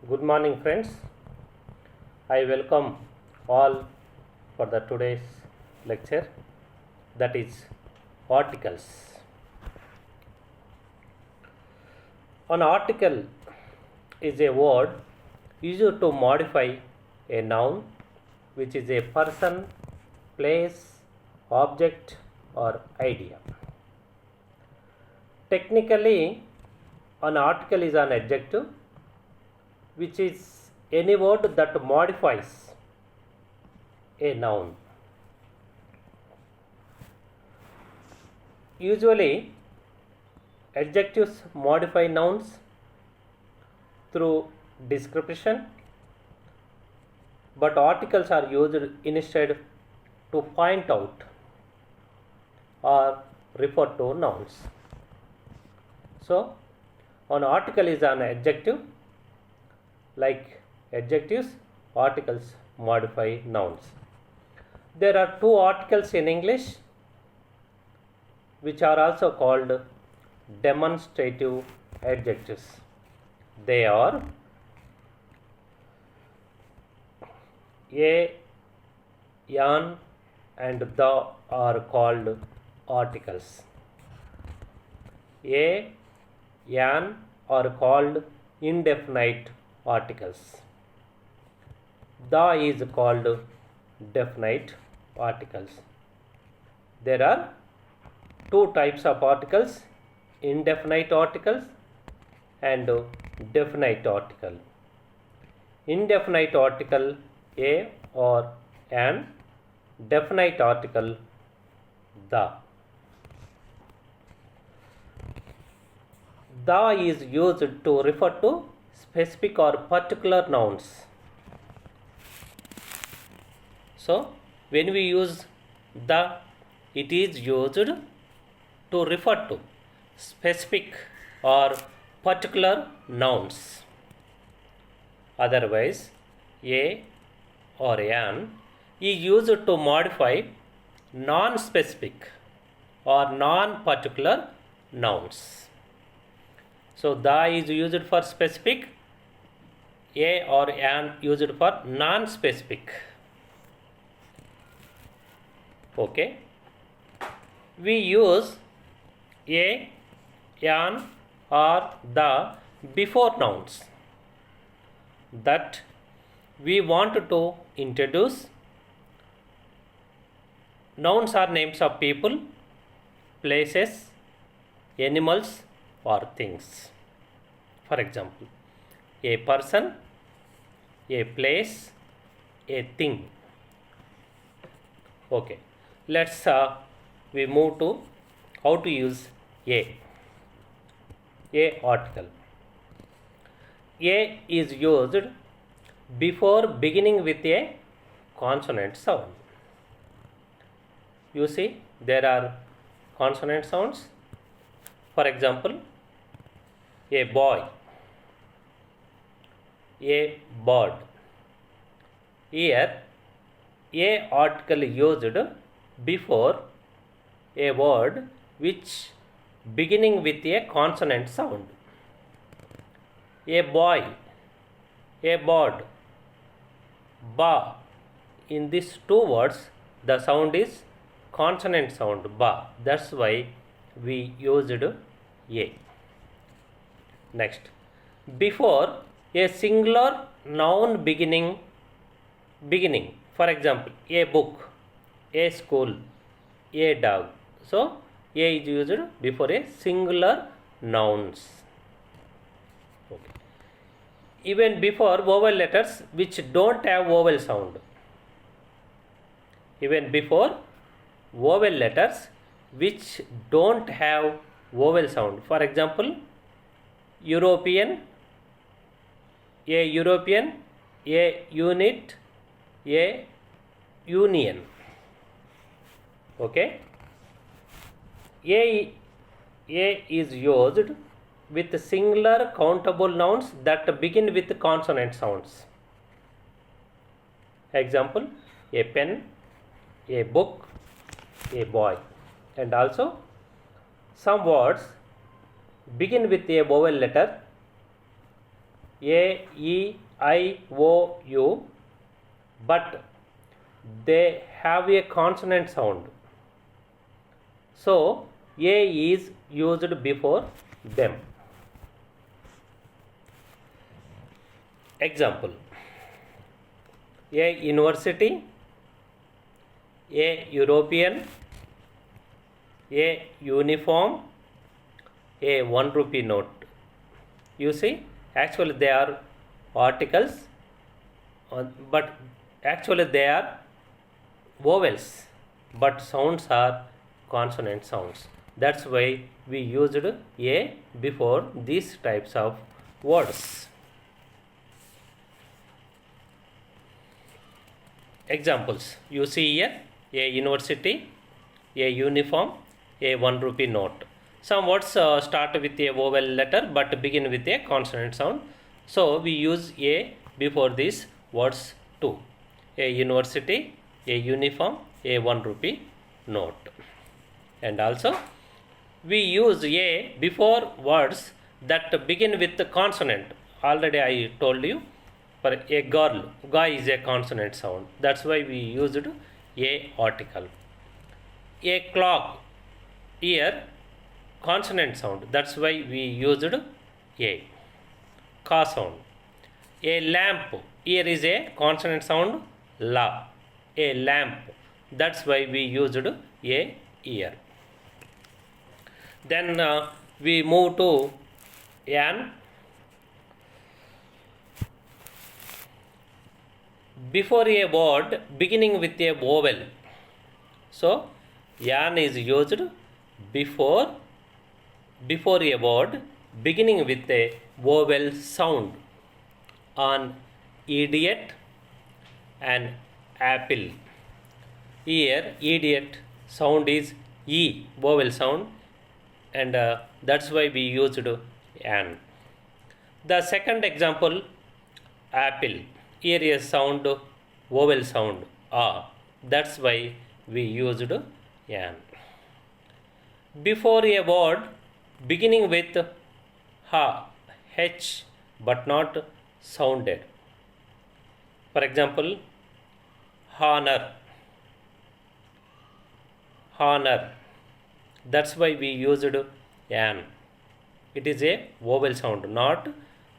Good morning, friends. I welcome all for the today's lecture, that is articles. An article is a word used to modify a noun, which is a person, place, object, or idea. Technically, an article is an adjective, which is any word that modifies a noun. Usually, adjectives modify nouns through description, but articles are used instead to point out or refer to nouns. So, an article is an adjective. Like adjectives, articles modify nouns. There are two articles in English which are also called demonstrative adjectives. They are a, an, and the are called articles. A, an are called indefinite articles. The is called definite articles. There are two types of articles, indefinite articles and definite article. Indefinite article a or an, definite article the. The is used to refer to specific or particular nouns. So, when we use the, it is used to refer to specific or particular nouns. Otherwise, a or an is used to modify non-specific or non-particular nouns. So, the is used for specific, a or an used for non-specific. Okay. We use a, an or the before nouns that we want to introduce. Nouns are names of people, places, animals, or things. For example, a person, a place, a thing. Okay, let's we move to how to use a article. A is used before beginning with a consonant sound. You see, there are consonant sounds. For example, a boy, a bird. Here, a article used before a word which beginning with a consonant sound. A boy, a bird, ba. In these two words, the sound is consonant sound, ba. That's why we used a. Next, before a singular noun beginning, for example, a book, a school, a dog. So, a is used before a singular nouns. Okay. Even before vowel letters which don't have vowel sound. Even before vowel letters which don't have vowel sound. For example, European, a European, a unit, a union. Okay. A is used with singular countable nouns that begin with consonant sounds. Example, a pen, a book, a boy. And also some words begin with a vowel letter A, E, I, O, U, but they have a consonant sound. So, A is used before them. Example: a university, a European, a uniform, a 1 rupee note. You see, actually they are articles, but actually they are vowels, but sounds are consonant sounds. That's why we used a before these types of words. Examples you see here: a university, a uniform, a 1 rupee note. Some words start with a vowel letter but begin with a consonant sound. So we use a before these words too. A university, a uniform, a 1 rupee note. And also we use a before words that begin with the consonant. Already I told you, for a girl, ga is a consonant sound. That's why we used a article. A clock, here consonant sound. That's why we used a. Ka sound. A lamp, here is a consonant sound, la. A lamp. That's why we used a here. Then we move to an. Before a word beginning with a vowel. So, yan is used before a word beginning with a vowel sound. On idiot and apple. Here, idiot sound is e, vowel sound, and that's why we used an. The second example, apple. Here is sound, vowel sound, a. That's why we used an. Before a word beginning with ha, h, but not sounded. For example, honor. Honor. That's why we used an. It is a vowel sound, not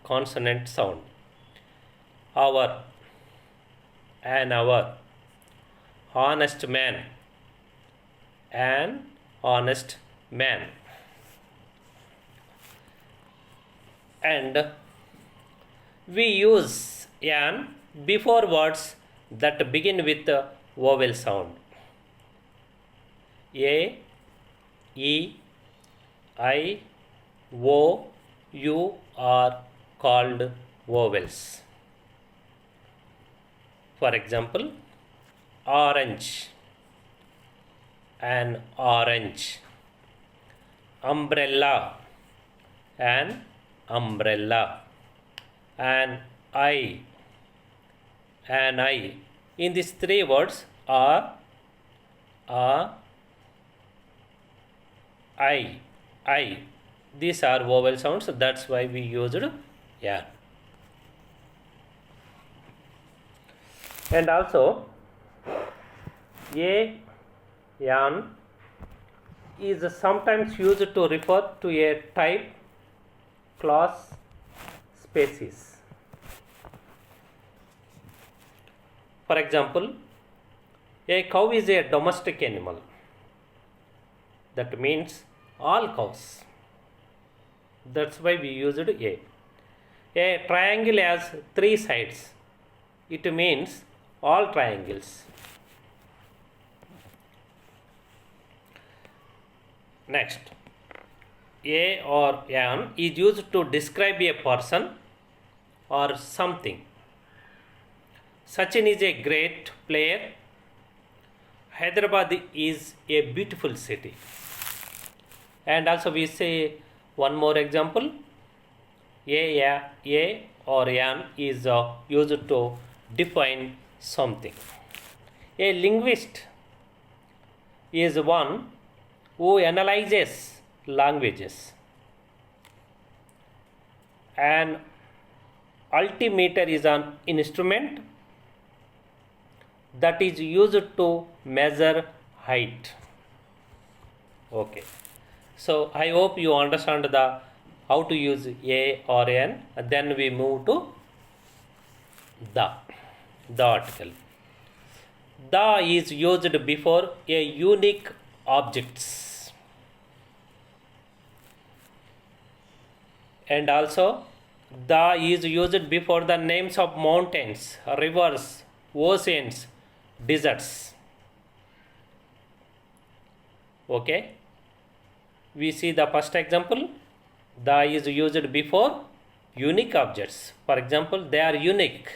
consonant sound. Hour, an hour. Honest man, an honest man. And we use an before words that begin with a vowel sound. A, E, I, O, U are called vowels. For example, orange, an orange. Umbrella, an umbrella. An eye, an eye. In these three words are I. These are vowel sounds, so that's why we used yeah. And also, a, yan is sometimes used to refer to a type, class, species. For example, a cow is a domestic animal. That means all cows. That's why we used a. A triangle has 3 sides. It means all triangles. Next, a or an is used to describe a person or something. Sachin is a great player. Hyderabad is a beautiful city. And also we say one more example. A or an is used to define something. A linguist is one who analyzes languages. An altimeter is an instrument that is used to measure height. Okay, so I hope you understand the how to use a or an. Then we move to the article. The is used before a unique objects, and also the is used before the names of mountains, rivers, oceans, deserts. Okay, we see the first example. The is used before unique objects. For example, they are unique.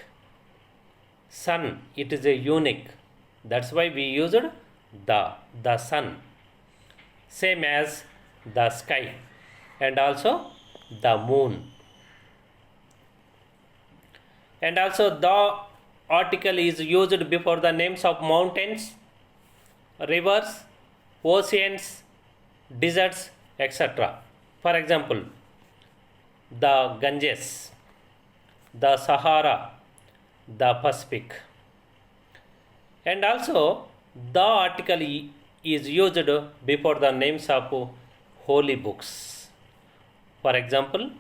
Sun, it is a unique. That's why we used the sun. Same as the sky and also the moon. And also the article is used before the names of mountains, rivers, oceans, deserts, etc. For example, the Ganges, the Sahara, the Pacific. And also the article is used before the names of holy books. For example,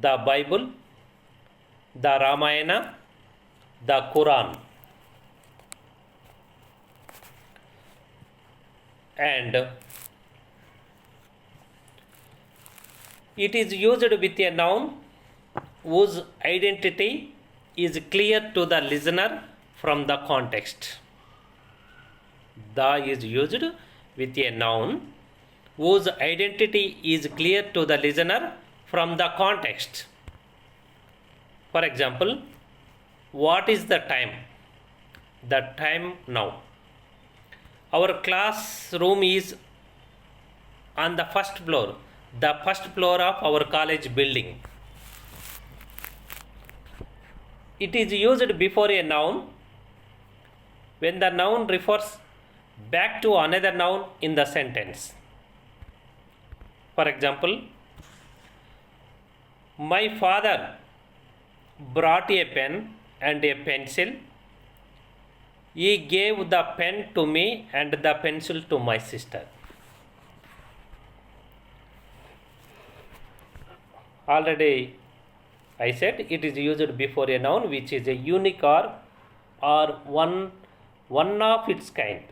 the Bible, the Ramayana, the Quran. And it is used with a noun whose identity is clear to the listener from the context. The is used with a noun whose identity is clear to the listener from the context. For example, what is the time? The time now. Our classroom is on the first floor of our college building. It is used before a noun when the noun refers back to another noun in the sentence. For example, my father brought a pen and a pencil. He gave the pen to me and the pencil to my sister. Already I said it is used before a noun which is a unique or one of its kind.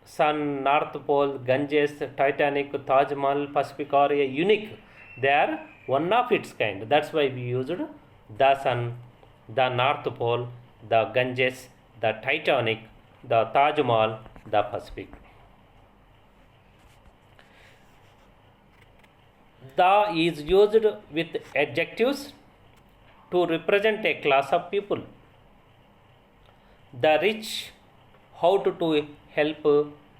Sun, North Pole, Ganges, Titanic, Taj Mahal, Pacific are a unique. They are one of its kind. That's why we used the Sun, the North Pole, the Ganges, the Titanic, the Taj Mahal, the Pacific. The is used with adjectives to represent a class of people. The rich, how to help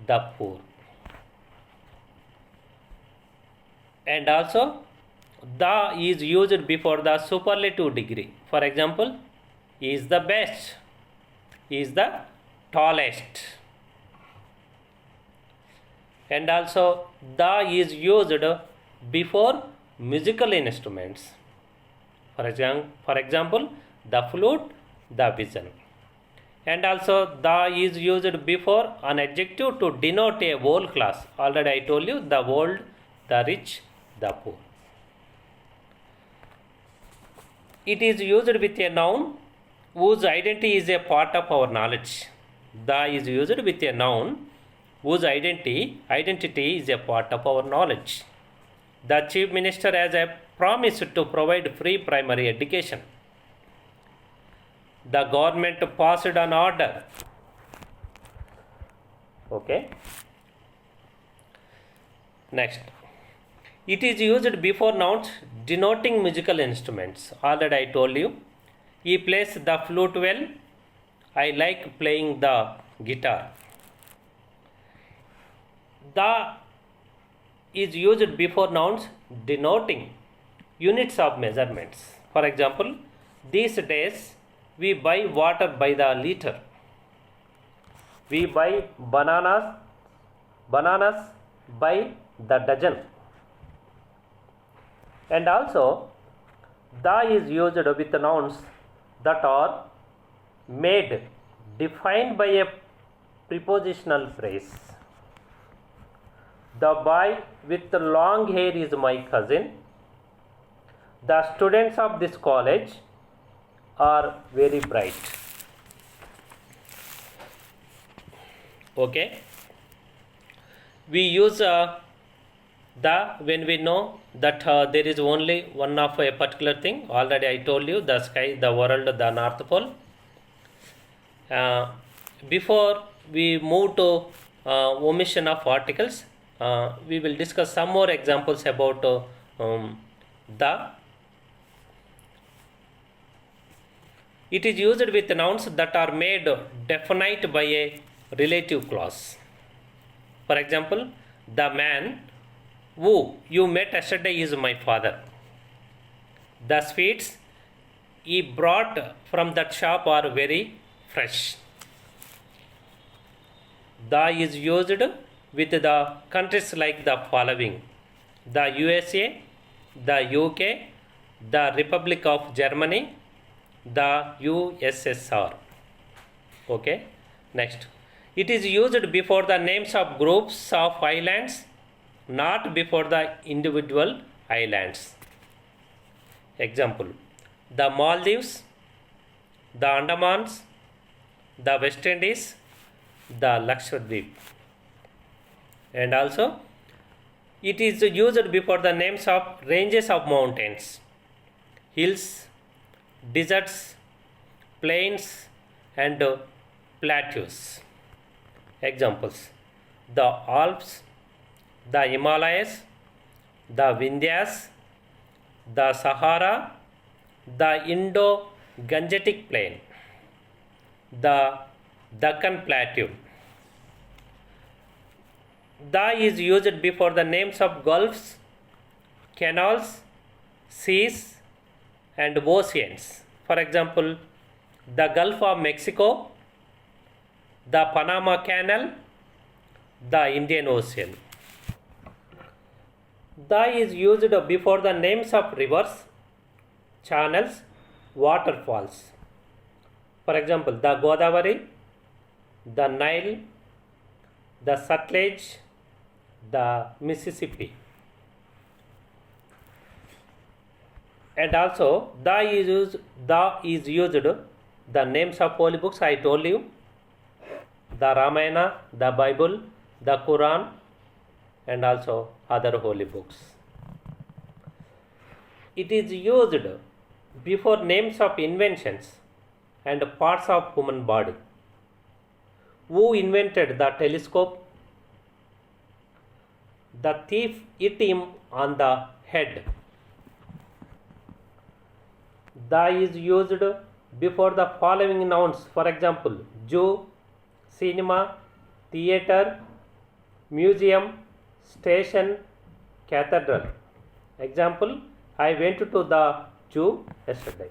the poor. And also the is used before the superlative degree. For example, he is the best, he is the tallest. And also the is used before musical instruments. For example, the flute, the violin. And also the is used before an adjective to denote a whole class. Already I told you, the old, the rich, the poor. It is used with a noun whose identity is a part of our knowledge. The is used with a noun whose identity is a part of our knowledge. The Chief Minister has a promise to provide free primary education. The government passed an order. Okay. Next. It is used before nouns denoting musical instruments. Already I told you. He plays the flute well. I like playing the guitar. The is used before nouns denoting units of measurements. For example, these days we buy water by the liter. We buy bananas by the dozen. And also The is used with nouns that are made defined by a prepositional phrase. The boy with the long hair is my cousin. The students of this college are very bright. Okay. We use the when we know that there is only one of a particular thing. Already I told you, the sky, the world, the North Pole. Before we move to omission of articles, we will discuss some more examples about the. It is used with nouns that are made definite by a relative clause. For example, the man who you met yesterday is my father. The sweets he brought from that shop are very fresh. The is used with the countries like the following: the USA, the UK, the Republic of Germany, the USSR. Okay, next. It is used before the names of groups of islands, not before the individual islands. Example: the Maldives, the Andamans, the West Indies, the Lakshadweep. And also, it is used before the names of ranges of mountains, hills, deserts, plains, and plateaus. Examples: the Alps, the Himalayas, the Vindhyas, the Sahara, the Indo-Gangetic Plain, the Deccan Plateau. The is used before the names of gulfs, canals, seas, and oceans. For example, the Gulf of Mexico, the Panama Canal, the Indian Ocean. The is used before the names of rivers, channels, waterfalls. For example, the Godavari, the Nile, the Sutlej, the Mississippi. And also, the is used the names of holy books. I told you, the Ramayana, the Bible, the Quran, and also other holy books. It is used before names of inventions and parts of human body. Who invented the telescope? The thief hit him on the head. The is used before the following nouns. For example, zoo, cinema, theatre, museum, station, cathedral. Example: I went to the zoo yesterday.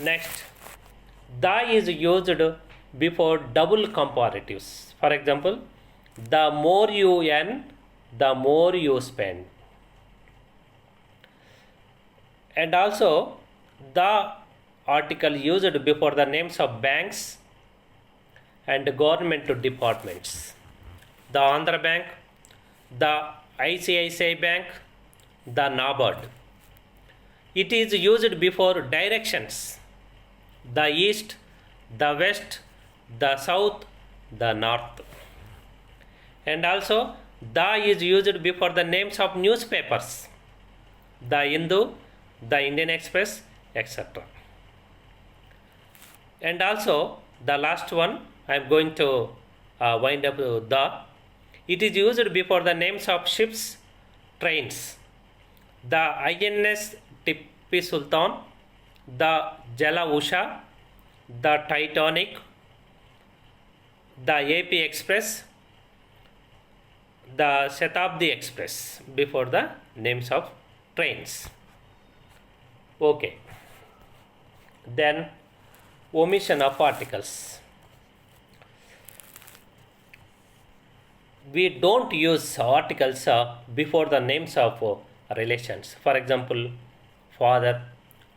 Next, the is used before double comparatives. For example, the more you earn, the more you spend. And also, the article used before the names of banks and government departments. The Andhra Bank, the ICICI Bank, the NABARD. It is used before directions: the east, the west, the south, the north. And also, the is used before the names of newspapers: the Hindu, the Indian Express, etc. And also, the last one, I am going to wind up the. It is used before the names of ships, trains: the INS Tipu Sultan, the Jala Usha, the Titanic, the AP Express, the Shatabdi Express, before the names of trains. Okay. Then omission of articles. We don't use articles before the names of relations. For example, father,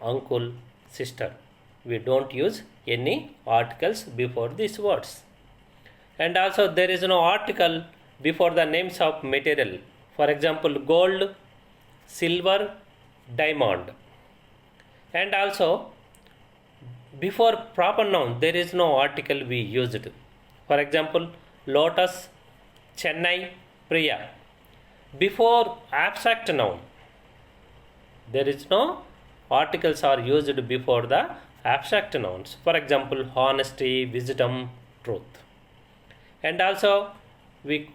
uncle, sister. We don't use any articles before these words. And also there is no article before the names of material. For example, gold, silver, diamond. And also before proper noun there is no article we used. For example, lotus, Chennai, Priya. Before abstract noun there is no articles are used before the abstract nouns. For example, honesty, wisdom, truth. And also we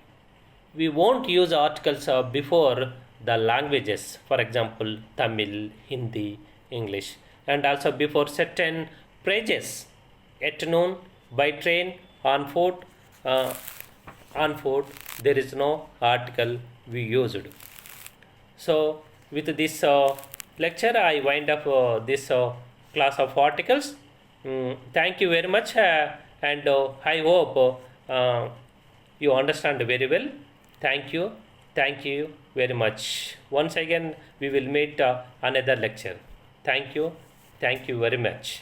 won't use articles before the languages. For example, Tamil, Hindi, English. And also before certain phrases, at noon, by train, on foot, there is no article we used. So with this lecture I wind up this class of articles. Thank you very much, and I hope you understand very well. Thank you very much. Once again we will meet another lecture. Thank you very much.